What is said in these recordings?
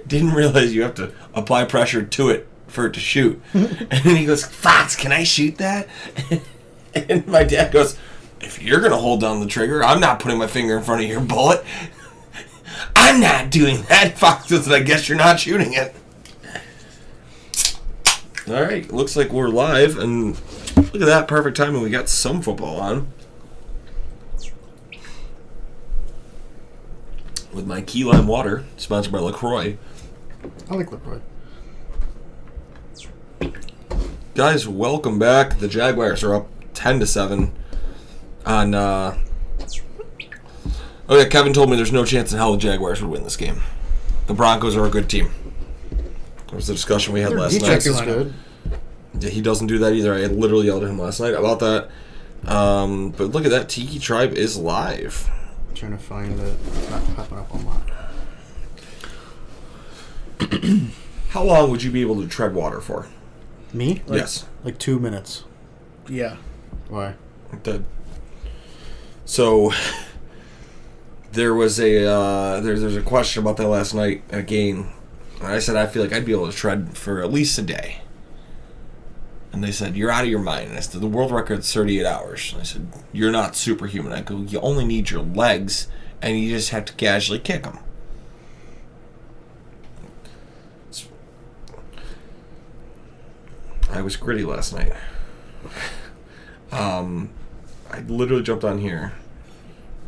Didn't realize you have to apply pressure to it for it to shoot. And then he goes, Fox, can I shoot that? And my dad goes, if you're going to hold down the trigger, I'm not putting my finger in front of your bullet. I'm not doing that. Fox says, I guess you're not shooting it. All right, looks like we're live, and look at that, perfect timing. We got some football on. With my key lime water, sponsored by LaCroix. I like LaCroix. Guys, welcome back. The Jaguars are up 10-7 on... Oh yeah, Kevin told me there's no chance in hell the Jaguars would win this game. The Broncos are a good team. That was the discussion we had last night. Defense is good. Yeah, he doesn't do that either. I literally yelled at him last night about that. But look at that. Tiki Tribe is live. I'm trying to find it. It's not popping up on mine. How long would you be able to tread water for? Me? Yes. Like 2 minutes. Yeah. Why? So there was there's a question about that last night at a game. And I said I feel like I'd be able to tread for at least a day. And they said, you're out of your mind. And I said, the world record's 38 hours. And I said, you're not superhuman. I go, you only need your legs, and you just have to casually kick them. I was gritty last night. I literally jumped on here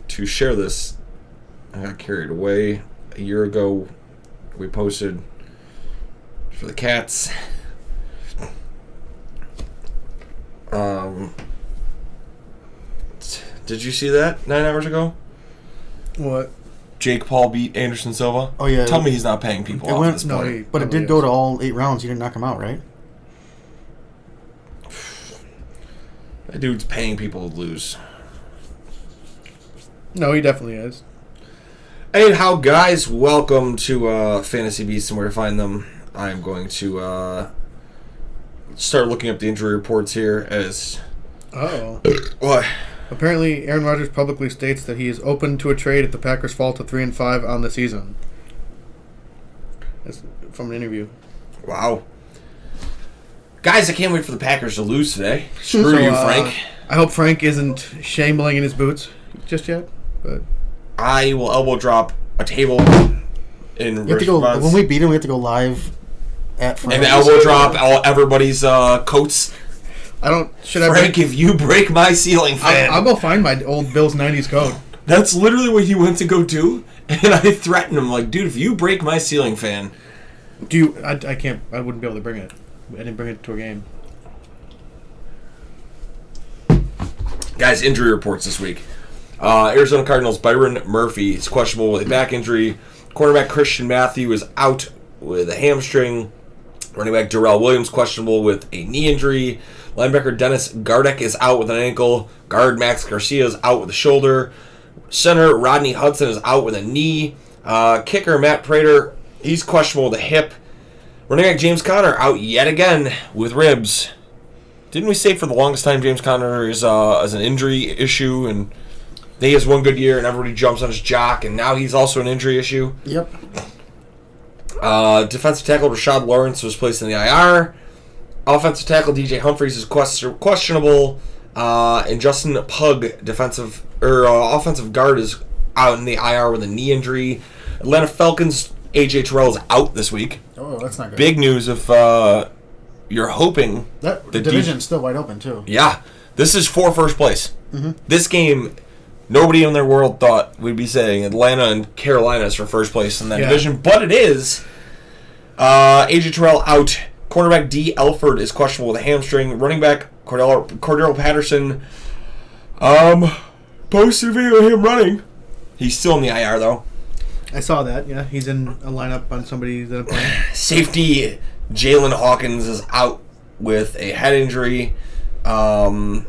to share this. I got carried away. A year ago, we posted for the cats. Did you see that 9 hours ago? What? Jake Paul beat Anderson Silva? Oh, yeah. Tell me he's not paying people off at this point. But it did go to all 8 rounds. You didn't knock him out, right? That dude's paying people to lose. No, he definitely is. Anyhow, guys, welcome to Fantasy Beasts and where to find them. I'm going to start looking up the injury reports here as... Uh-oh. What? Apparently, Aaron Rodgers publicly states that he is open to a trade if the Packers fall to 3-5 on the season. That's from an interview. Wow. Guys, I can't wait for the Packers to lose today. Screw you, Frank. I hope Frank isn't shambling in his boots just yet, but... I will elbow drop a table in You have to go, when we beat him, we have to go live at Frank. and elbow drop everybody's coats. Frank, if you break my ceiling fan... I'll go find my old Bills 90s coat. That's literally what he went to go do, and I threatened him, like, dude, if you break my ceiling fan... I can't... I wouldn't be able to bring it. I didn't bring it to a game. Guys, injury reports this week. Arizona Cardinals, Byron Murphy is questionable with a back injury. Cornerback Christian Matthew is out with a hamstring. Running back Darrell Williams questionable with a knee injury. Linebacker Dennis Gardeck is out with an ankle. Guard Max Garcia is out with a shoulder. Center Rodney Hudson is out with a knee. Kicker Matt Prater, he's questionable with a hip. Running back James Conner out yet again with ribs. Didn't we say for the longest time James Conner is as an injury issue, and he has one good year and everybody jumps on his jock, and now he's also an injury issue? Yep. Defensive tackle Rashad Lawrence was placed in the IR. Offensive tackle DJ Humphries is questionable, and Justin Pugh, offensive guard, is out in the IR with a knee injury. Atlanta Falcons AJ Terrell is out this week. Oh, that's not good. Big news if you're hoping the division's still wide open too. Yeah, this is for first place. Mm-hmm. This game, nobody in their world thought we'd be saying Atlanta and Carolina is for first place in that division, but it is. AJ Terrell out. Cornerback D. Elford is questionable with a hamstring. Running back Cordero Patterson posted a video of him running. He's still in the IR though. I saw that. Yeah, he's in a lineup on somebody that I'm playing. Safety Jalen Hawkins is out with a head injury. That'll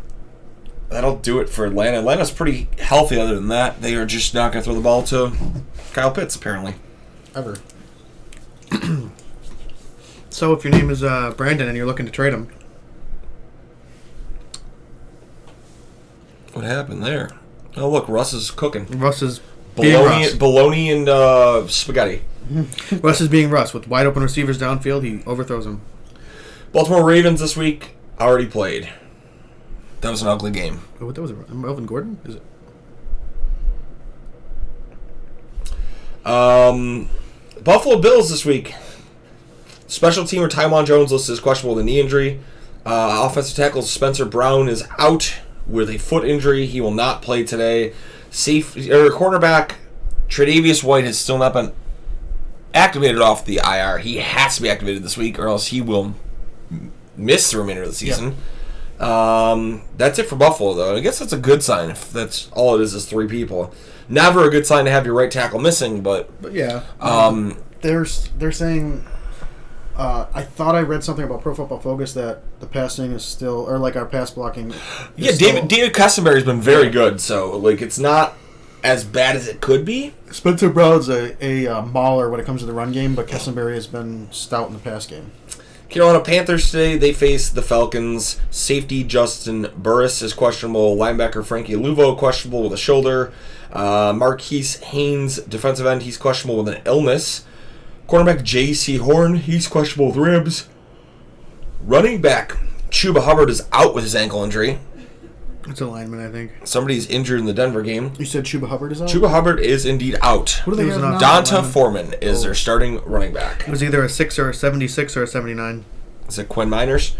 do it for Atlanta. Atlanta's pretty healthy other than that. They are just not going to throw the ball to Kyle Pitts, apparently. Ever. So if your name is Brandon and you're looking to trade him. What happened there? Oh, look, Russ is cooking. Russ is Russ. bologna and spaghetti. Russ is being Russ. With wide open receivers downfield, he overthrows them. Baltimore Ravens this week already played. That was an ugly game. Oh, what that was? Melvin Gordon? Is it? Buffalo Bills this week. Special teamer Tywan Jones listed as questionable with a knee injury. Offensive tackle Spencer Brown is out with a foot injury. He will not play today. Cornerback Tre'Davious White has still not been activated off the IR. He has to be activated this week, or else he will miss the remainder of the season. Yeah. That's it for Buffalo, though. I guess that's a good sign if that's all it is 3 people. Never a good sign to have your right tackle missing, but yeah. They're saying. I thought I read something about Pro Football Focus that the passing is still, or like our pass blocking. David Cussenberry's been very good, so like it's not as bad as it could be. Spencer Brown's a mauler when it comes to the run game, but Cussenberry has been stout in the pass game. Carolina Panthers today, they face the Falcons. Safety Justin Burris is questionable. Linebacker Frankie Luvo questionable with a shoulder. Marquise Haynes, defensive end, he's questionable with an illness. Cornerback J.C. Horn, he's questionable with ribs. Running back Chuba Hubbard is out with his ankle injury. It's a lineman, I think. Somebody's injured in the Denver game. You said Chuba Hubbard is out? Chuba Hubbard is indeed out. Who do they have now? Donta Foreman is their starting running back. It was either a 6 or a 76 or a 79. Is it Quinn Miners?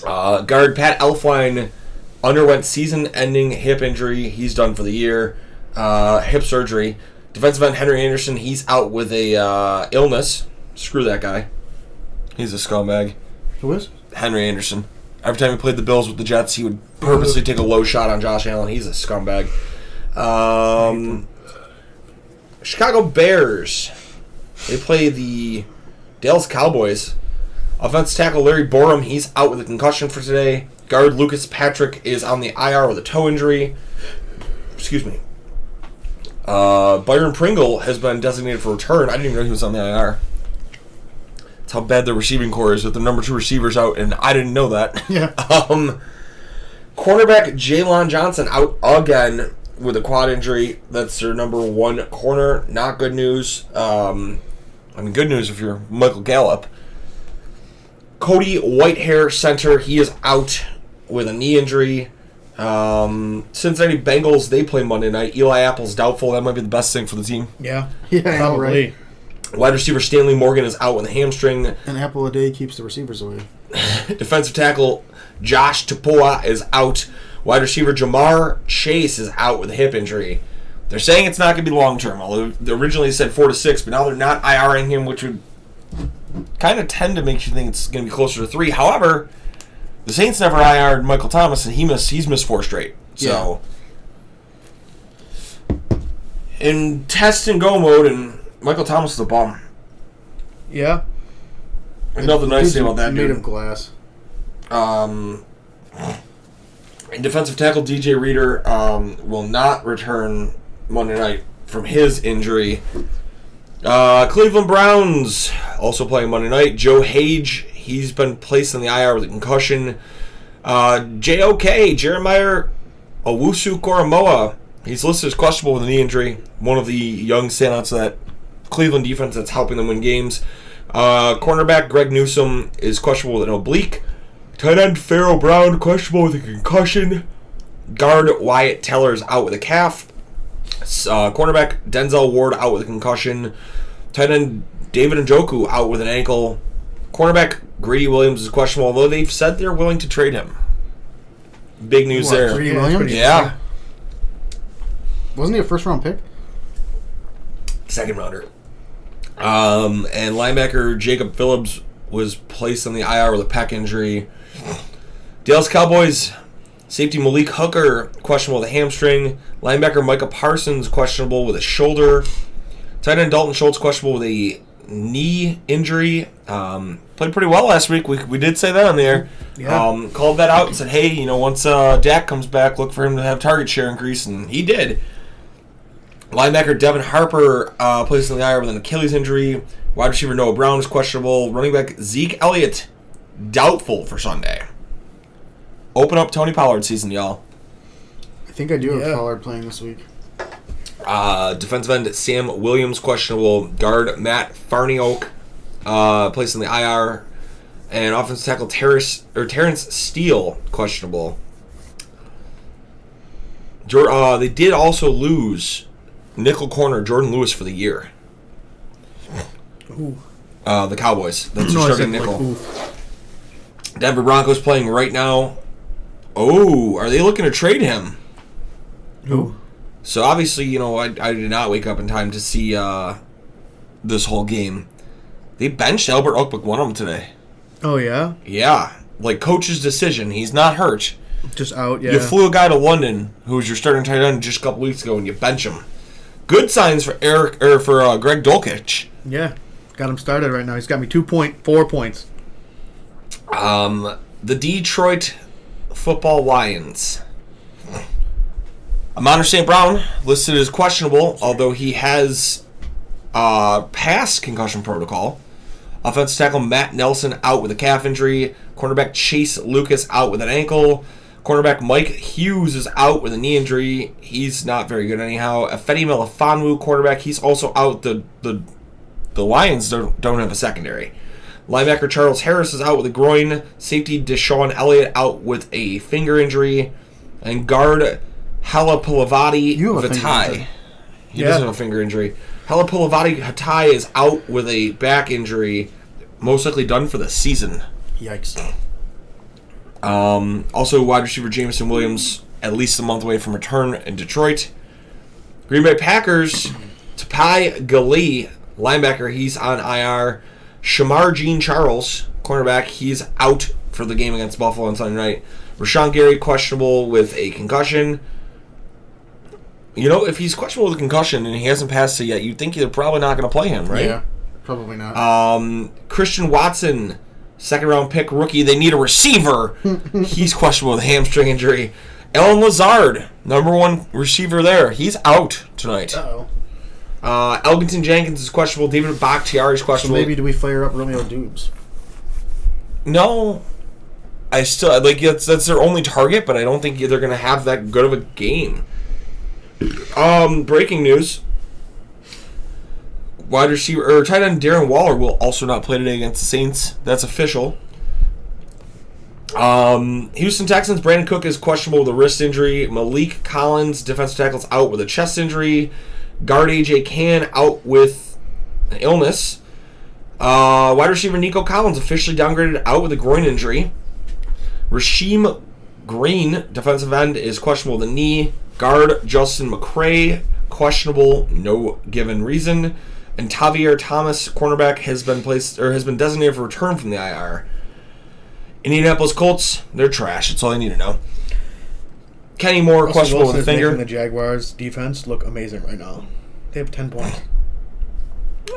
Guard Pat Elflein underwent season-ending hip injury. He's done for the year. Hip surgery. Defensive end Henry Anderson, he's out with a illness. Screw that guy. He's a scumbag. Who is? Henry Anderson. Every time he played the Bills with the Jets, he would purposely take a low shot on Josh Allen. He's a scumbag. Chicago Bears. They play the Dallas Cowboys. Offensive tackle Larry Borum, he's out with a concussion for today. Guard Lucas Patrick is on the IR with a toe injury. Excuse me. Byron Pringle has been designated for return. I didn't even know he was on the IR. That's how bad the receiving core is with the number 2 receivers out, and I didn't know that. Yeah. Cornerback Jalen Johnson out again with a quad injury. That's their number 1 corner. Not good news. Good news if you're Michael Gallup. Cody Whitehair, center, he is out with a knee injury. Cincinnati Bengals, they play Monday night. Eli Apple's doubtful. That might be the best thing for the team. Yeah, probably. Right. Wide receiver Stanley Morgan is out with a hamstring. An apple a day keeps the receivers away. Defensive tackle Josh Tapoa is out. Wide receiver Jamar Chase is out with a hip injury. They're saying it's not going to be long term, although they originally said 4 to 6, but now they're not IRing him, which would kind of tend to make you think it's going to be closer to 3. However, the Saints never IR'd Michael Thomas, and he's missed 4 straight. So, in test and go mode, and Michael Thomas is a bum. Yeah. There's nothing nice to say about that made dude. him glass. And defensive tackle DJ Reader will not return Monday night from his injury. Cleveland Browns also playing Monday night. Joe Hage, he's been placed on the IR with a concussion. JOK, Jeremiah Owusu-Koramoah, he's listed as questionable with a knee injury. One of the young standouts of that Cleveland defense that's helping them win games. Cornerback Greg Newsome is questionable with an oblique. Tight end Pharaoh Brown questionable with a concussion. Guard Wyatt Teller is out with a calf. Cornerback Denzel Ward out with a concussion. Tight end David Njoku out with an ankle. Cornerback Grady Williams is questionable, although they've said they're willing to trade him. Big news there. Grady Williams? Yeah. Wasn't he a first-round pick? Second rounder. And linebacker Jacob Phillips was placed on the IR with a pec injury. Dallas Cowboys safety Malik Hooker questionable with a hamstring. Linebacker Micah Parsons questionable with a shoulder. Tight end Dalton Schultz questionable with a knee injury. Played pretty well last week. We did say that on the air. Yeah. Called that out and said, hey, once Dak comes back, look for him to have target share increase, and he did. Linebacker Devin Harper placed in the IR with an Achilles injury. Wide receiver Noah Brown is questionable. Running back Zeke Elliott, doubtful for Sunday. Open up Tony Pollard season, y'all. I think I do have Pollard playing this week. Defensive end Sam Williams, questionable. Guard Matt Farniok, placed in the IR. And offensive tackle Terrence Steele, questionable. They did also lose nickel corner Jordan Lewis for the year. Ooh. The Cowboys. That's their No, I starting said, nickel. oof. Denver Broncos playing right now. Oh, are they looking to trade him? Who? So obviously, I did not wake up in time to see this whole game. They benched Albert Okpukwanem today. Oh, yeah? Yeah, like coach's decision. He's not hurt. Just out, yeah. You flew a guy to London who was your starting tight end just a couple weeks ago, and you bench him. Good signs for Greg Dulcich. Yeah. Got him started right now. He's got me 2.4 points. The Detroit Football Lions. Amon St. Brown listed as questionable, although he has passed concussion protocol. Offensive tackle Matt Nelson out with a calf injury. Cornerback Chase Lucas out with an ankle. Cornerback Mike Hughes is out with a knee injury. He's not very good anyhow. Afedi Melifonwu, quarterback, he's also out. The Lions don't have a secondary. Linebacker Charles Harris is out with a groin. Safety Deshaun Elliott out with a finger injury. And guard Halapulavati Vitae. He doesn't have a finger injury. Halapulavati Vitae is out with a back injury, most likely done for the season. Yikes. Also, wide receiver Jameson Williams, at least a month away from return in Detroit. Green Bay Packers, Tapai Gali, linebacker, he's on IR. Shamar Jean Charles, cornerback, he's out for the game against Buffalo on Sunday night. Rashawn Gary, questionable with a concussion. If he's questionable with a concussion and he hasn't passed it yet, you'd think they're probably not going to play him, right? Yeah, probably not. Christian Watson, second-round pick rookie. They need a receiver. He's questionable with a hamstring injury. Alan Lazard, number one receiver there. He's out tonight. Uh-oh. Elgington Jenkins is questionable. David Bakhtiari is So questionable. maybe do we fire up Romeo Dubes? No. I still that's their only target, but I don't think they're going to have that good of a game. Breaking news. Wide receiver or tight end Darren Waller will also not play today against the Saints. That's official. Houston Texans, Brandon Cook is questionable with a wrist injury. Malik Collins, defensive tackle's out with a chest injury. Guard AJ Can out with an illness. Wide receiver Nico Collins officially downgraded out with a groin injury. Rasheem Green, defensive end, is questionable with a knee. Guard Justin McCray, questionable, no given reason. And Tavier Thomas, cornerback, has been designated for return from the IR. Indianapolis Colts, they're trash. That's all I need to know. Kenny Moore, Russell questionable Wilson with a is making finger. the Jaguars' defense look amazing right now. They have 10 points.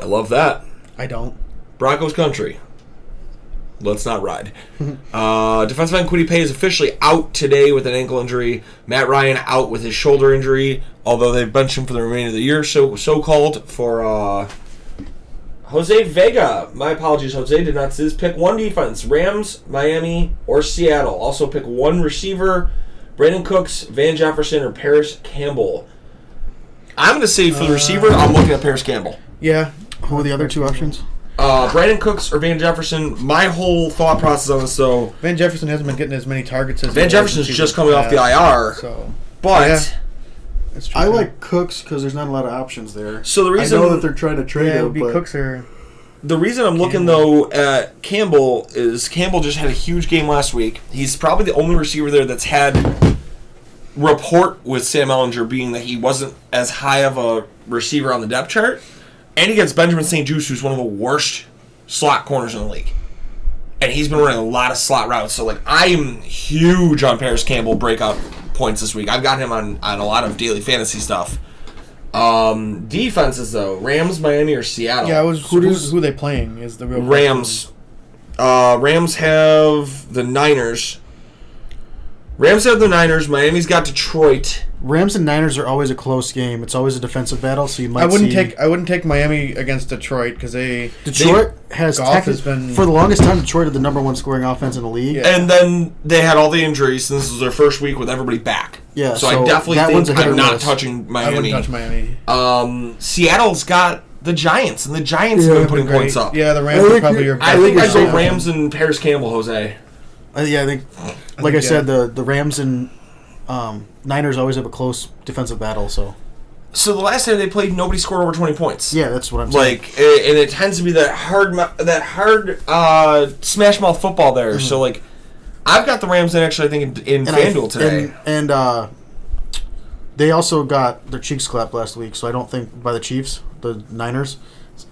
I love that. I don't. Broncos country. Let's not ride. Defensive end Kwity Paye is officially out today with an ankle injury. Matt Ryan out with his shoulder injury, although they've benched him for the remainder of the year, so-called, for Jose Vega. My apologies, Jose did not see this. Pick one defense, Rams, Miami, or Seattle. Also pick one receiver, Brandon Cooks, Van Jefferson, or Paris Campbell. I'm going to say for the receiver, I'm looking at Paris Campbell. Yeah. Who are the other two options? Brandon Cooks or Van Jefferson. My whole thought process on this, though, Van Jefferson hasn't been getting as many targets as Van Jefferson's just coming off the IR, So, but yeah. That's true. I like Cooks because there's not a lot of options there. so the I reason know that they're trying to trade Yeah, it him, would be but Cooks or... the reason I'm looking though at Campbell is Campbell just had a huge game last week. He's probably the only receiver there that's had rapport with Sam Ehlinger, being that he wasn't as high of a receiver on the depth chart, and he gets Benjamin St. Juste, who's one of the worst slot corners in the league. And he's been running a lot of slot routes. So, I'm huge on Paris Campbell breakout points this week. I've got him on a lot of daily fantasy stuff. Defenses, though. Rams, Miami, or Seattle? Yeah, who are they playing is the real Rams. Rams have the Niners. Miami's got Detroit. Rams and Niners are always a close game. It's always a defensive battle, so you might I wouldn't see... take Miami against Detroit because Detroit has Goff has been... for the longest time, Detroit had the number one scoring offense in the league. Yeah. And then they had all the injuries, and this was their first week with everybody back. Yeah, So I definitely that one's a think hit or I'm not miss. touching I wouldn't Miami. touch Miami. Seattle's got the Giants, and the Giants Yeah, have been putting Great. points up. Yeah, the Rams I are think probably you- your I best think I'd bet. go Rams and Paris Campbell, Jose. Yeah, I think, like I said, the Rams and Niners always have a close defensive battle. So So the last time they played, nobody scored over 20 points. yeah, that's what I'm saying. Like, and it tends to be that hard smash mouth football there. So like, I've got the Rams in actually. I think in FanDuel today. and they also got their cheeks clapped last week. So I don't think by the Chiefs, the Niners,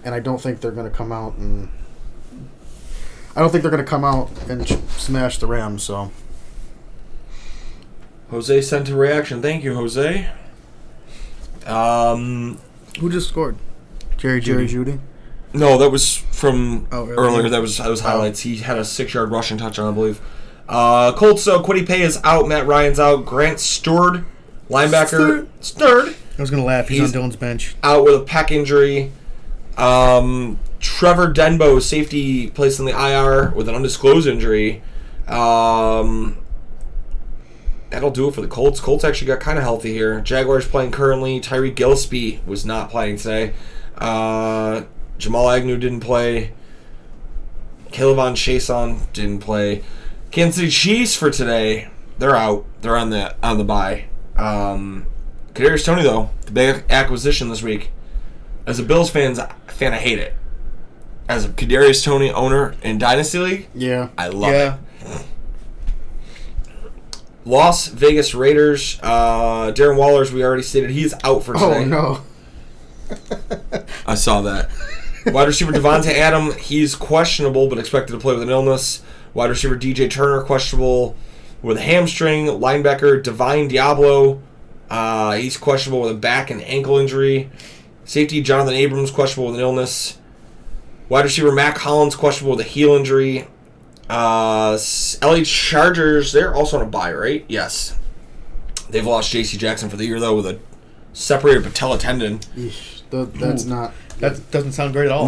and I don't think they're going to come out and. I don't think they're going to come out and smash the Rams. So Jose sent a reaction. Thank you, Jose. Who just scored? Jerry Judy. No, that was from Oh, really? earlier. That was highlights. He had a 6-yard rushing touchdown, I believe. Colts, so Quiddy Pay is out. Matt Ryan's out. Grant Stewart, linebacker. Stewart. I was gonna laugh. He's He's- on Dylan's bench. Out with a pec injury. Trevor Denbo, safety, placed in the IR with an undisclosed injury. That'll do it for the Colts. Colts actually got kind of healthy here. Jaguars playing currently. Tyreek Gillespie was not playing today. Jamal Agnew didn't play. Caleb Chason didn't play. Kansas City Chiefs for today. They're out. They're on the bye. Kadarius Toney though, the big acquisition this week. As a Bills fan, I hate it. As a Kadarius Toney owner in Dynasty League, Yeah. I love it. Yeah. Las Vegas Raiders. Darren Wallers, we already stated he's out for today. Oh no. I saw that. Wide receiver Devontae Adam, he's questionable but expected to play with an illness. Wide receiver DJ Turner, questionable with a hamstring. Linebacker Divine Diablo, he's questionable with a back and ankle injury. Safety Jonathan Abrams, questionable with an illness. Wide receiver Mac Hollins, questionable with a heel injury. LA Chargers, they're also on a bye, right? Yes. They've lost J.C. Jackson for the year, though, with a separated patella tendon. Eesh, that's not. That doesn't sound great at all.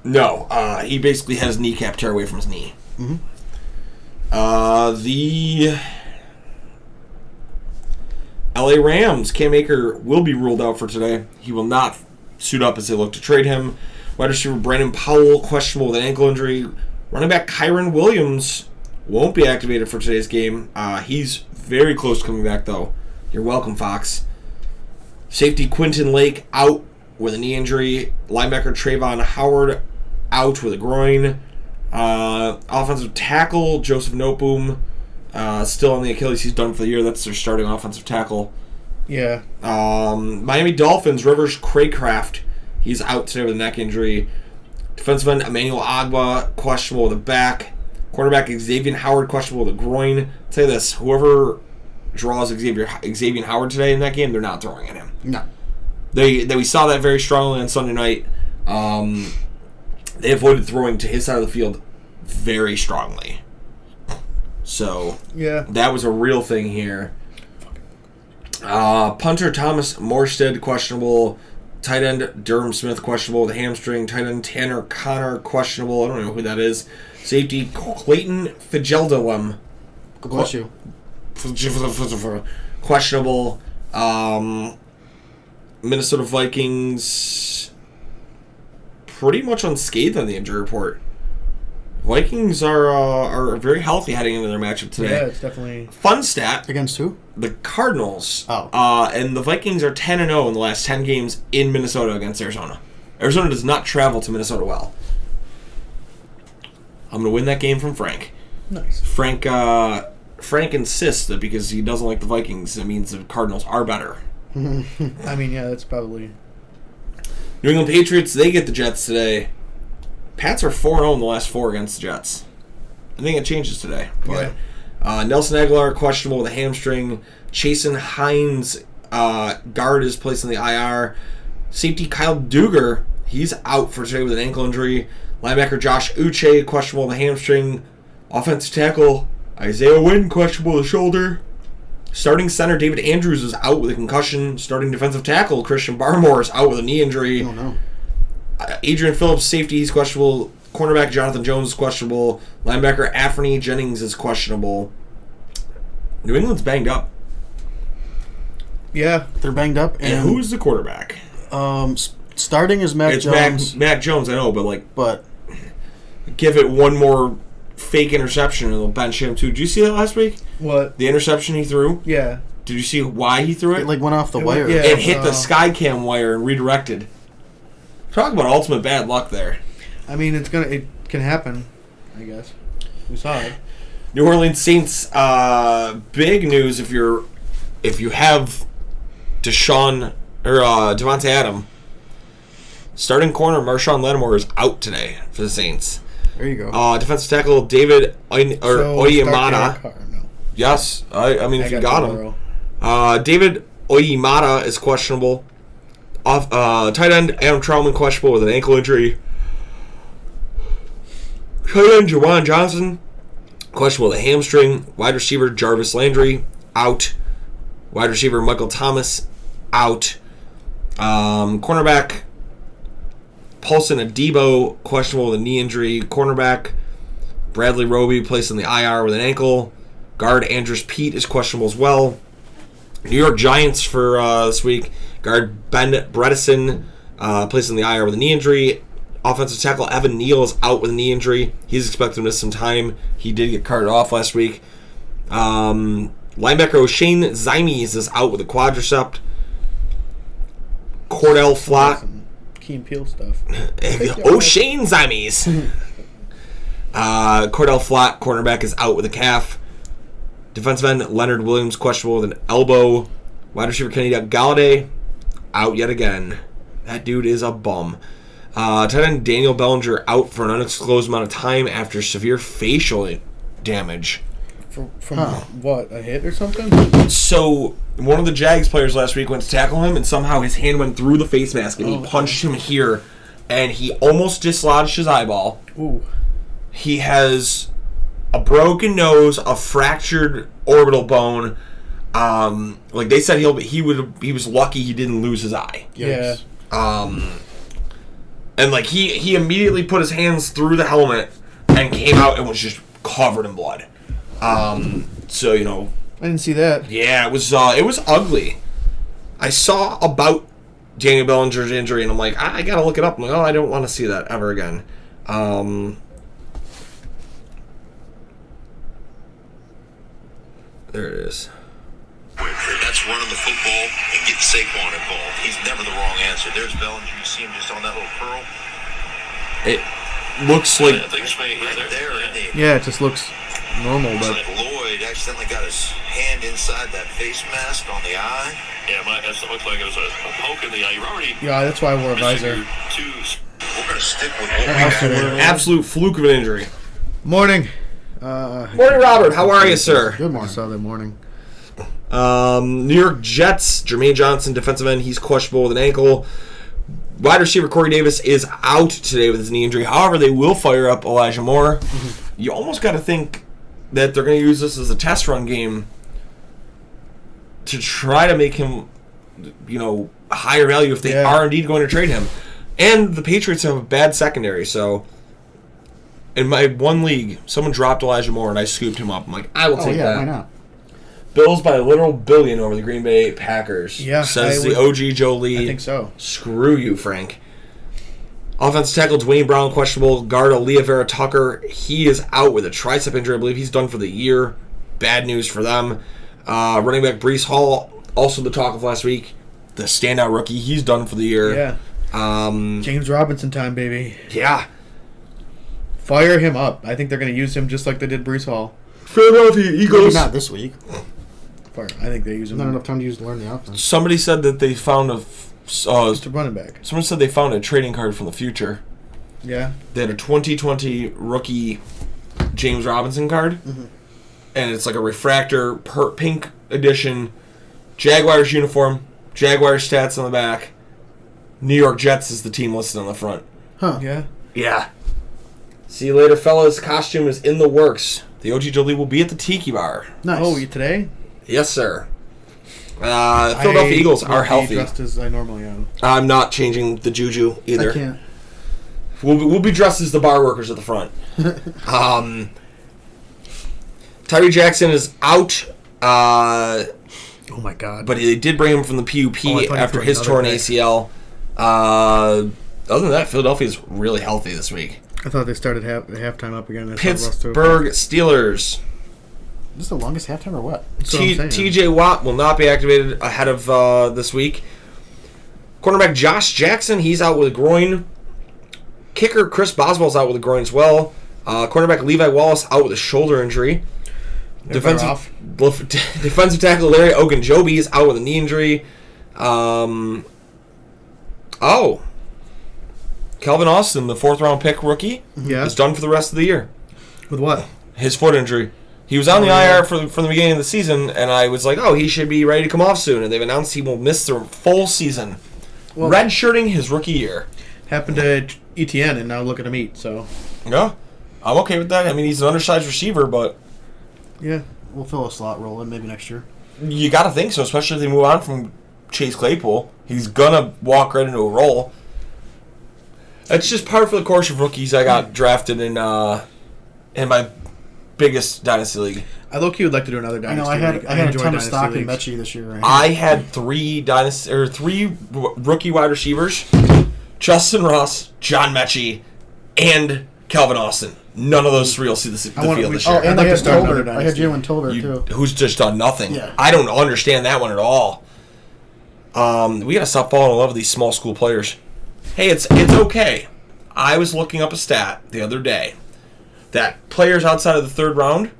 No. He basically has kneecap tear away from his knee. Mhm. The LA Rams, Cam Akers will be ruled out for today. He will not suit up as they look to trade him. Wide receiver Brandon Powell, questionable with an ankle injury. Running back Kyron Williams won't be activated for today's game. He's very close to coming back, though. You're welcome, Fox. Safety Quinton Lake out with a knee injury. Linebacker Trayvon Howard out with a groin. Offensive tackle Joseph Noteboom still on the Achilles. He's done for the year. That's their starting offensive tackle. Yeah. Miami Dolphins Rivers Craycraft. He's out today with a neck injury. Defensive end Emmanuel Agba, questionable with a back. Quarterback Xavier Howard, questionable with a groin. I'll tell you this, whoever draws Xavier Howard today in that game, they're not throwing at him. No. We saw that very strongly on Sunday night. They avoided throwing to his side of the field very strongly. So Yeah. that was a real thing here. Punter Thomas Morstead, questionable. Tight end Durham Smith, questionable with a hamstring. Tight end Tanner Connor, questionable. I don't know who that is. Safety Clayton Fitzgerald, God bless you. questionable. Minnesota Vikings pretty much unscathed on the injury report. Vikings are very healthy heading into their matchup today. Yeah, it's definitely. Fun stat: Against who? the Cardinals. Oh. And the Vikings are 10-0 in the last 10 games in Minnesota against Arizona. Arizona does not travel to Minnesota well. I'm going to win that game from Frank. Nice. Frank insists that because he doesn't like the Vikings, it means the Cardinals are better. I mean, yeah, that's probably. New England Patriots, they get the Jets today. Pats are 4-0 in the last 4 against the Jets. I think it changes today. But Nelson Aguilar, questionable with a hamstring. Chasen Hines, guard, is placed in the IR. Safety Kyle Duger, he's out for today with an ankle injury. Linebacker Josh Uche, questionable with a hamstring. Offensive tackle Isaiah Wynn, questionable with a shoulder. Starting center David Andrews is out with a concussion. Starting defensive tackle Christian Barmore is out with a knee injury. Oh no. Adrian Phillips, safety, he's questionable. Cornerback Jonathan Jones is questionable. Linebacker Anthony Jennings is questionable. New England's banged up. Yeah. They're banged up. And who's the quarterback? Starting is Mac It's Jones. Mac Jones, I know, but like, But give it one more fake interception and they'll bench him too. Did you see that last week? What? The interception he threw? Yeah. Did you see why he threw it? it like went off the wire. Yeah. It hit the Skycam wire and redirected. Talk about ultimate bad luck there. I mean, it can happen, I guess. We saw it. New Orleans Saints, big news if you have Devontae Adams. Starting corner Marshawn Lattimore is out today for the Saints. There you go. Defensive tackle David Oyemata. No. Yes, I mean if you got him. Burrow. David Oyemata is questionable. Tight end Adam Troutman questionable with an ankle injury. Tight end Juwan Johnson questionable with a hamstring. Wide receiver Jarvis Landry out. Wide receiver Michael Thomas out. Cornerback Paulson Adebo questionable with a knee injury. Cornerback Bradley Roby placed on the IR with an ankle. Guard Andrews Pete is questionable as well. New York Giants for this week. Guard Ben Bredesen placed on the IR with a knee injury. Offensive tackle Evan Neal is out with a knee injury. He's expected to miss some time. He did get carted off last week. Linebacker O'Shane Zymes is out with a quadricep. Cordell Flott. Key and Peele stuff. O'Shane Zymes. Cordell Flott, cornerback, is out with a calf. Defensive end Leonard Williams questionable with an elbow. Wide receiver Kenny Galladay out yet again. That dude is a bum. Tight end Daniel Bellinger out for an undisclosed amount of time after severe facial damage. From what? A hit or something? So one of the Jags players last week went to tackle him, and somehow his hand went through the face mask, and he punched him here, and he almost dislodged his eyeball. Ooh. He has a broken nose, a fractured orbital bone. Like they said, he was lucky he didn't lose his eye. Yeah. And like he immediately put his hands through the helmet and came out and was just covered in blood. So you know, I didn't see that. yeah, it was ugly. I saw about Daniel Bellinger's injury and I'm like, I gotta look it up. I'm like, I don't want to see that ever again. There it is. That's running the football and getting Saquon involved. He's never the wrong answer. There's Bellinger. You see him just on that little curl. It looks like I think it's right there. Isn't he? Yeah, it just looks normal, Looks but like Lloyd accidentally got his hand inside that face mask on the eye. Yeah, it looked like it was a poke in the eye. You're already yeah, that's why I wore a missing visor. your two. We're going to stick with what we That's got. what absolute fluke of an injury. Morning. Morning, Robert. How are you, sir? Good I morning. saw that morning. New York Jets, Jermaine Johnson, defensive end, he's questionable with an ankle. Wide receiver Corey Davis is out today with his knee injury. However, they will fire up Elijah Moore. You almost got to think that they're going to use this as a test run game to try to make him, higher value if they are indeed going to trade him. And the Patriots have a bad secondary, so in my one league, someone dropped Elijah Moore and I scooped him up. I'm like, I will take that. Why not? Bills by a literal billion over the Green Bay Packers. Yeah, says I the OG Joe Lee. I think so. Screw you, Frank. Offensive tackle Dwayne Brown questionable. Guard Aaliyah Vera Tucker, he is out with a tricep injury. I believe he's done for the year. Bad news for them. Running back Breece Hall, also the talk of last week. The standout rookie, he's done for the year. Yeah. James Robinson time, baby. Yeah. Fire him up. I think they're going to use him just like they did Breece Hall. Philadelphia Maybe Eagles. not this week. Fire. I think they use him. Not enough time to learn the offense. Somebody said that they found Just a running back. someone said they found a trading card from the future. Yeah. They had a 2020 rookie James Robinson card, and it's like a refractor pink edition, Jaguars uniform, Jaguars stats on the back. New York Jets is the team listed on the front. Huh. Yeah. Yeah. See you later, fellas. Costume is in the works. The OG Jolie will be at the Tiki Bar. Nice. Oh, today? Yes, sir. Philadelphia Eagles are healthy. Dressed as I normally am. I'm not changing the juju either. I can't. We'll be dressed as the bar workers at the front. Tyree Jackson is out. Oh my God! But they did bring him from the PUP Oh, I thought you after threw his another torn pick. ACL. Other than that, Philadelphia's really healthy this week. I thought they started halftime up again. Pittsburgh Steelers. This is the longest halftime or what? That's what I'm saying. TJ Watt will not be activated ahead of this week. Cornerback Josh Jackson, he's out with a groin. Kicker Chris Boswell's out with a groin as well. Cornerback Levi Wallace out with a shoulder injury. Defensive tackle Larry Ogunjobi is out with a knee injury. Calvin Austin, the 4th-round pick rookie, Yeah. is done for the rest of the year. With what? His foot injury. He was on the IR from the beginning of the season, and I was like, oh, he should be ready to come off soon. And they've announced he will miss the full season. Well- Redshirting his rookie year. Happened to ETN, and now look at him eat. So Yeah, I'm okay with that. I mean, he's an undersized receiver, but yeah, We'll fill a slot role in maybe next year. you got to think so, especially if they move on from Chase Claypool. He's going to walk right into a role. That's just par for the course of rookies. I got drafted in my biggest dynasty league. I low-key would like to do another I dynasty know. I had league. a enjoy ton of dynasty stock in leagues. Mechie this year. I had three rookie wide receivers: Justin Ross, John Mechie, and Calvin Austin. None of those three will see the field this Oh, year. and I'd like I to had start another Tolbert. I had dynasty. Jalen Tolbert too. Who's just done nothing. Yeah. I don't understand that one at all. We gotta stop falling in love with these small school players. Hey, it's okay. I was looking up a stat the other day that players outside of the 3rd round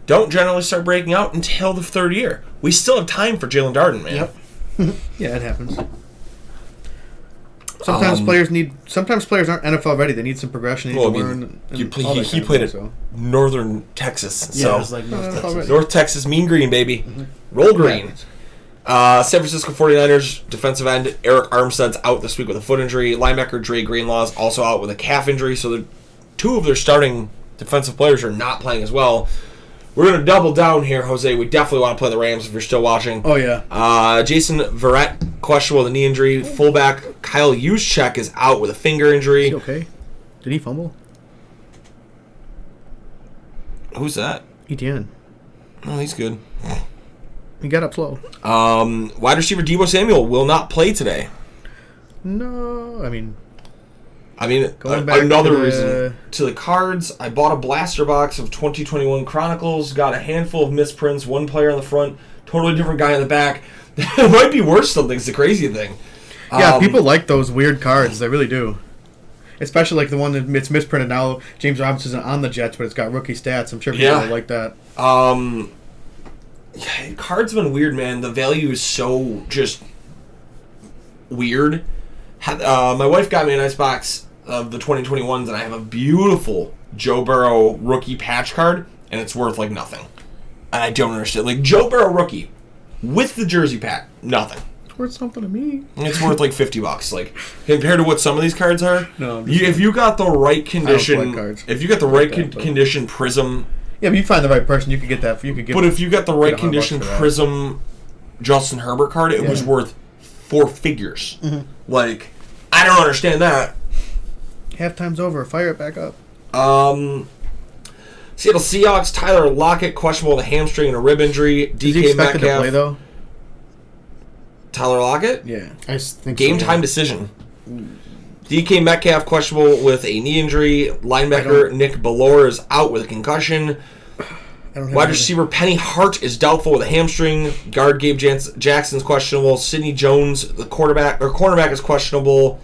don't generally start breaking out until the 3rd year. We still have time for Jalen Darden, man. Yep. Yeah, it happens. Sometimes players aren't NFL ready. They need some progression. They need Well, to I learn. mean, and he all that kind of played thing, at so. Northern Texas, Yeah, so it was like North Texas. already. North Texas, mean green, baby. Roll green. San Francisco 49ers defensive end Eric Armstead's out this week with a foot injury. Linebacker Dre Greenlaw's also out with a calf injury, so two of their starting defensive players are not playing as well. We're going to double down here, Jose. We definitely want to play the Rams if you're still watching. Oh yeah. Jason Verrett, questionable with a knee injury. Fullback Kyle Juszczyk is out with a finger injury. Is he okay? Did he fumble? Who's that? ETN. Oh, he's good. He got up slow. Wide receiver Deebo Samuel will not play today. No, I mean, Going back another to the- reason. To the Cards, I bought a blaster box of 2021 Chronicles, got a handful of misprints, one player on the front, totally different guy in the back. It might be worse something, it's the crazy thing. yeah, people like those weird cards. They really do. Especially like the one that's misprinted now. James Robinson's on the Jets, but it's got rookie stats. I'm sure people Yeah. will like that. Yeah, Cards have been weird, man. The value is so just weird. My wife got me a nice box of the 2021s, and I have a beautiful Joe Burrow rookie patch card, and it's worth like nothing. And I don't understand. Like Joe Burrow rookie with the jersey pack, nothing. It's worth something to me. And it's worth like $50. Like compared to what some of these cards are. No, I'm just if you got the right condition, collect cards. if you got the right that, but- condition Prism. Yeah, but you find the right person, you could get that. You could get. But if you got the right $100 condition for that. Prism Justin Herbert card, it was worth 4 figures. Like, I don't understand that. Halftime's over. Fire it back up. Seattle Seahawks, Tyler Lockett, questionable with a hamstring and a rib injury. Is he DK expected Metcalf. to play though? Tyler Lockett? Yeah. I think Game so, time yeah. decision. DK Metcalf, questionable with a knee injury. Linebacker Nick Bellore is out with a concussion. I don't have Wide any- receiver Penny Hart is doubtful with a hamstring. Guard Gabe Jackson's questionable. Sidney Jones, the cornerback, is questionable.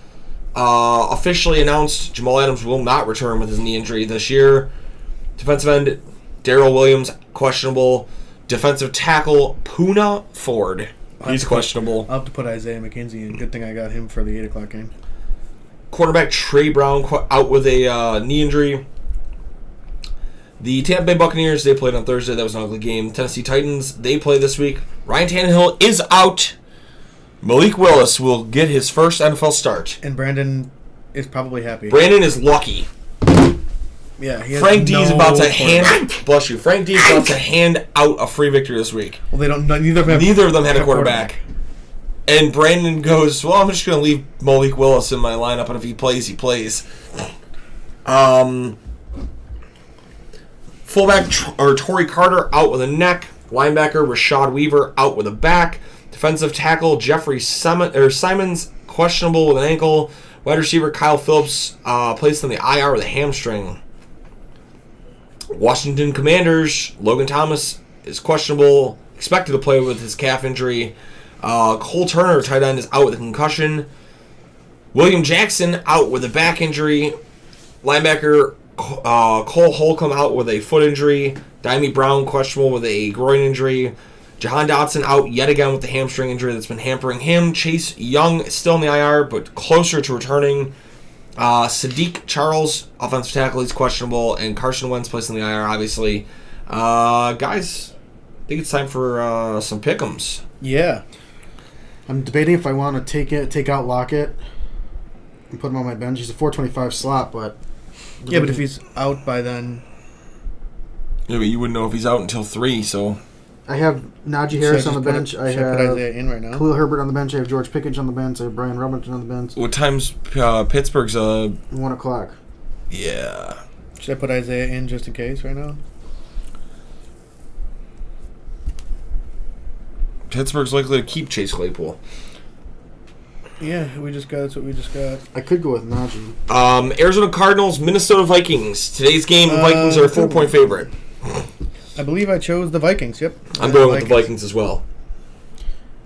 Officially announced, Jamal Adams will not return with his knee injury this year. Defensive end Darrell Williams, questionable. Defensive tackle Poona Ford, he's questionable. I'll have to put Isaiah McKenzie in. Good thing I got him for the 8:00 game. Quarterback Trey Brown out with a knee injury. The Tampa Bay Buccaneers, they played on Thursday. That was an ugly game. Tennessee Titans, they play this week. Ryan Tannehill is out. Malik Willis will get his first NFL start. And Brandon is probably happy. Brandon is lucky. Yeah, he has Frank D is no about to quarterback. bless you. Frank D is about to hand out a free victory this week. Well, they don't. Neither of them. Neither of them had a quarterback. And Brandon goes, well, I'm just going to leave Malik Willis in my lineup, and if he plays, he plays. Fullback Torrey Carter out with a neck. Linebacker Rashad Weaver out with a back. Defensive tackle Jeffrey Simons questionable with an ankle. Wide receiver Kyle Phillips placed on the IR with a hamstring. Washington Commanders Logan Thomas is questionable, expected to play with his calf injury. Cole Turner, tight end, is out with a concussion. William Jackson out with a back injury. Linebacker Cole Holcomb out with a foot injury. Dimey Brown questionable with a groin injury. Jahan Dotson out yet again with the hamstring injury that's been hampering him. Chase Young is still in the IR, but closer to returning. Sadiq Charles, offensive tackle, he's questionable. And Carson Wentz placed in the IR, obviously. Guys, I think it's time for some pick'ems. Yeah. I'm debating if I want to take out Lockett and put him on my bench. He's a 425 slot, but... Yeah, but if he's out by then... Yeah, but you wouldn't know if he's out until 3, so... I have Najee Harris on the bench. I Should I put have Isaiah in right now? Khalil Herbert on the bench. I have George Pickens on the bench. I have Brian Robinson on the bench. What time's Pittsburgh's... 1 o'clock. Yeah. Should I put Isaiah in just in case right now? Pittsburgh's likely to keep Chase Claypool. Yeah, that's what we just got. I could go with Najee. Arizona Cardinals, Minnesota Vikings. Today's game, Vikings are a 4-point favorite. I believe I chose the Vikings, yep. I'm going with the Vikings as well.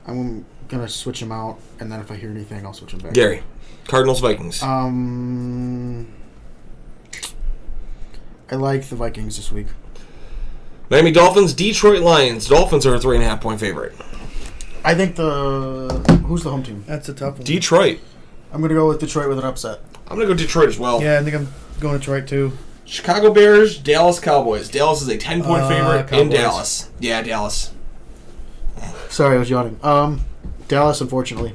I'm going to switch them out, and then if I hear anything, I'll switch them back. Gary, Cardinals, Vikings. I like the Vikings this week. Miami Dolphins, Detroit Lions. Dolphins are a 3.5-point favorite. I think who's the home team? That's a tough one. Detroit. I'm going to go with Detroit with an upset. I'm going to go Detroit as well. Yeah, I think I'm going Detroit too. Chicago Bears, Dallas Cowboys. Dallas is a 10-point favorite in Cowboys. Dallas. Yeah, Dallas. Sorry, I was yawning. Dallas, unfortunately.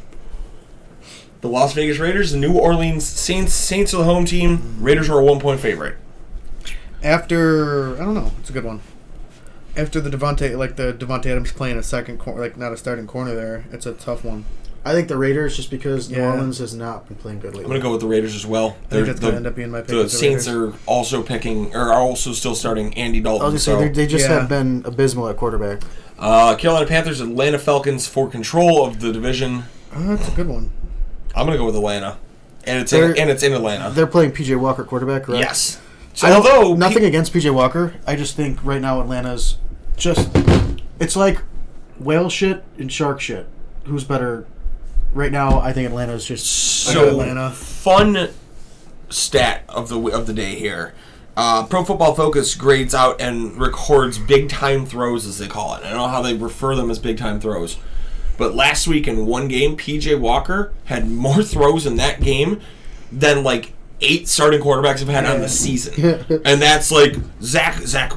The Las Vegas Raiders, the New Orleans Saints. Saints are the home team. Raiders are a 1-point favorite. After, I don't know, it's a good one. After the Devontae Adams playing a second corner, like not a starting corner there, it's a tough one. I think the Raiders, just because New Yeah. Orleans has not been playing good lately. I'm going to go with the Raiders as well. I think that's going to end up being my pick. The with Saints Raiders. are also are also still starting Andy I Dalton. was going to say, they just Yeah. have been abysmal at quarterback. Carolina Panthers, Atlanta Falcons for control of the division. That's a good one. I'm going to go with Atlanta. And it's They're- in Atlanta. They're playing P.J. Walker quarterback, correct? Yes. So I don't, although nothing against P.J. Walker. I just think right now Atlanta's just... It's like whale shit and shark shit. Who's better? Right now, I think Atlanta's just... So Atlanta. fun stat of the day here. Pro Football Focus grades out and records big time throws, as they call it. I don't know how they refer them as big time throws, but last week in one game, PJ Walker had more throws in that game than like 8 starting quarterbacks have had on the season, and that's like Zach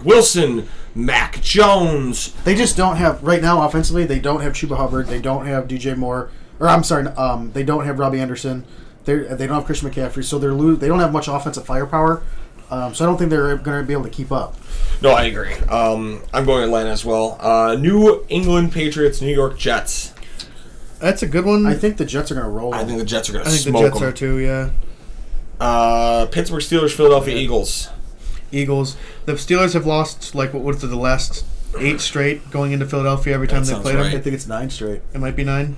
Wilson, Mac Jones. They just don't have... Right now, offensively, they don't have Chuba Hubbard. They don't have DJ Moore. Or, I'm sorry, they don't have Robbie Anderson. They don't have Christian McCaffrey. So they don't have much offensive firepower. So I don't think they're going to be able to keep up. No, I agree. I'm going Atlanta as well. New England Patriots, New York Jets. That's a good one. I think the Jets are going to roll. I think the Jets are going I to think the smoke Jets are them. too, yeah. Pittsburgh Steelers, Philadelphia Eagles. Eagles. The Steelers have lost, like, what's it, the last 8 straight going into Philadelphia every time That they sounds played right. them? I think it's 9 straight. It might be 9.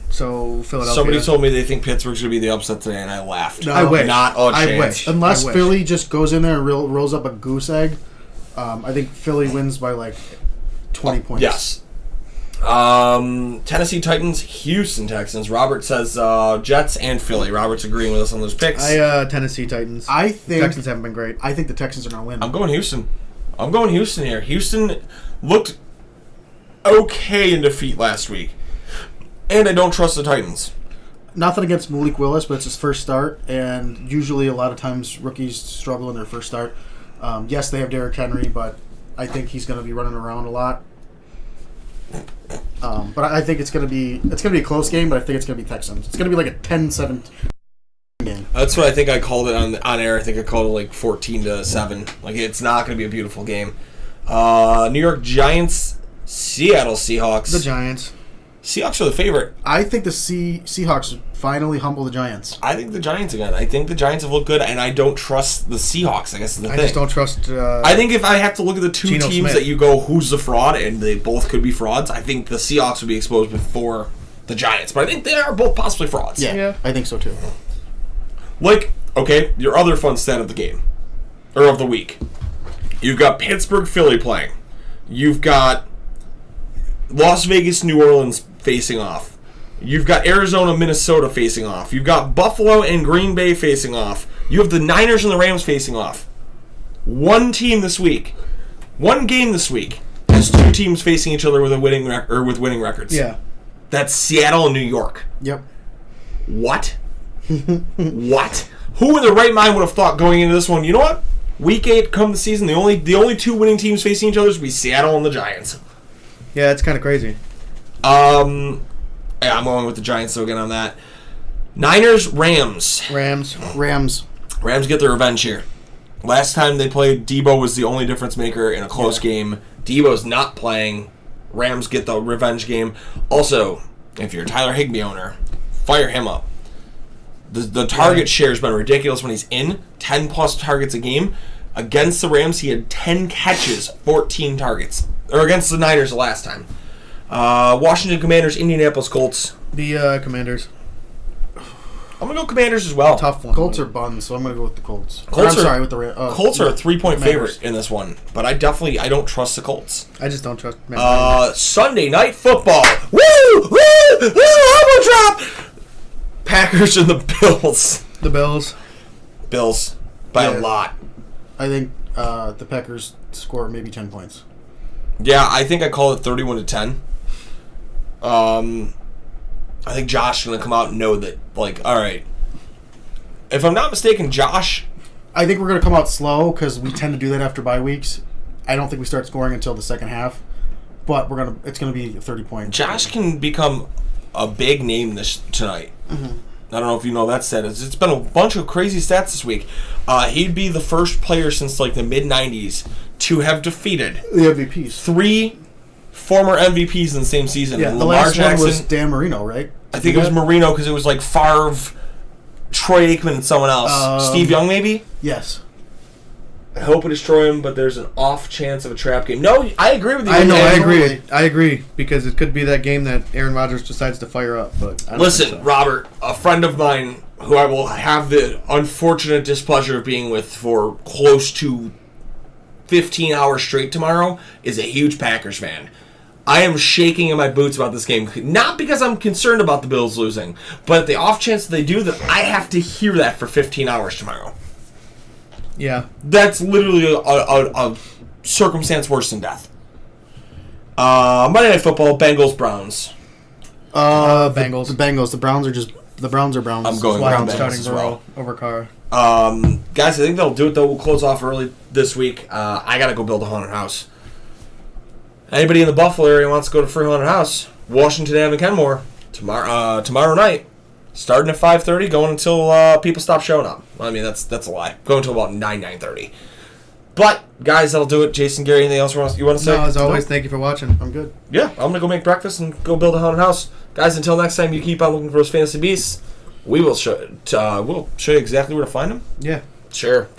So, Philadelphia. Somebody told me they think Pittsburgh's going to be the upset today, and I laughed. No, I wish. Not a I chance. wish. Unless I wish. Philly just goes in there and rolls up a goose egg, I think Philly wins by like 20 points. Yes. Tennessee Titans, Houston Texans. Robert says Jets and Philly. Robert's agreeing with us on those picks. Tennessee Titans. I think Texans haven't been great. I think the Texans are going to win. I'm going Houston. I'm going Houston here. Houston looked okay in defeat last week. And I don't trust the Titans. Nothing against Malik Willis, but it's his first start, and usually a lot of times rookies struggle in their first start. Yes, they have Derrick Henry, but I think he's going to be running around a lot. But I think it's going to be a close game, but I think it's going to be Texans. It's going to be like a 10-7 game. That's what I think I called it on air. I think I called it like 14-7. Like, it's not going to be a beautiful game. New York Giants, Seattle Seahawks. The Giants. Seahawks are the favorite. I think the Seahawks finally humble the Giants. I think the Giants again. I think the Giants have looked good, and I don't trust the Seahawks. I guess is the I thing. just don't trust. I think if I have to look at the two Geno teams Smith. that you go, who's the fraud, and they both could be frauds, I think the Seahawks would be exposed before the Giants. But I think they are both possibly frauds. Yeah. I think so too. Like, okay, your other fun stat of the game, or of the week. You've got Pittsburgh, Philly playing. You've got Las Vegas, New Orleans facing off. You've got Arizona, Minnesota facing off. You've got Buffalo and Green Bay facing off. You have the Niners and the Rams facing off. One team this week, one game this week, has two teams facing each other with a winning with winning records. Yeah. That's Seattle and New York. Yep. What? What? Who in their right mind would have thought going into this one, you know what? Week 8 come the season, the only two winning teams facing each other would be Seattle and the Giants. Yeah, it's kind of crazy. Yeah, I'm going with the Giants though again on that. Niners, Rams. Rams. Rams get their revenge here. Last time they played, Debo was the only difference maker in a close game. Debo's not playing. Rams get the revenge game. Also, if you're a Tyler Higbee owner, fire him up. The target share has been ridiculous when he's in. 10-plus targets a game. Against the Rams, he had 10 catches, 14 targets. Or against the Niners the last time. Washington Commanders, Indianapolis Colts. The Commanders. I'm going to go Commanders as well. Tough one. Colts are buns, so I'm going to go with the Colts. Colts I'm are- sorry, with the Colts are a 3-point Commanders. favorite in this one. But I don't trust the Colts. I just don't trust. Man. Sunday night football. Woo! Woo! Woo! Elbow drop! Packers and the Bills. The Bills. Bills by a Yeah. lot. I think the Packers score maybe 10 points. Yeah, I think I call it 31-10. I think Josh is going to come out and know that, like, all right. If I'm not mistaken, Josh, I think we're going to come out slow because we tend to do that after bye weeks. I don't think we start scoring until the second half, but it's going to be a 30-point. Josh can become a big name tonight. Mm-hmm. I don't know if you know that stat. It's been a bunch of crazy stats this week. He'd be the first player since like the mid-90s to have defeated The MVPs. 3 former MVPs in the same season. Yeah, the Lamar last Jackson. one was Dan Marino, right? I think it was Marino because it was like Favre, Troy Aikman, and someone else. Steve Young, maybe? Yes. I hope it is destroy him, but there's an off chance of a trap game. No, I agree with you. I know. I Dan. agree. I agree because it could be that game that Aaron Rodgers decides to fire up. But I don't Listen, think so. Robert, a friend of mine who I will have the unfortunate displeasure of being with for close to 15 hours straight tomorrow is a huge Packers fan. I am shaking in my boots about this game. Not because I'm concerned about the Bills losing, but the off chance that they do, that I have to hear that for 15 hours tomorrow. Yeah. That's literally a circumstance worse than death. Monday Night Football, Bengals, Browns. Bengals. The Bengals. The Browns are Browns. I'm going Why I'm Bengals starting as well. Burrow over Carr. Guys, I think they'll do it, though. We'll close off early this week. I got to go build a haunted house. Anybody in the Buffalo area wants to go to Free Haunted House, Washington Ave and Kenmore, tomorrow night, starting at 5:30, going until people stop showing up. I mean, that's a lie. Going until about 9:30. But, guys, that'll do it. Jason, Gary, anything else you want to say? No, as always, Nope. thank you for watching. I'm good. Yeah, I'm going to go make breakfast and go build a haunted house. Guys, until next time, you keep on looking for those fantasy beasts. We'll show you exactly where to find them. Yeah. Sure.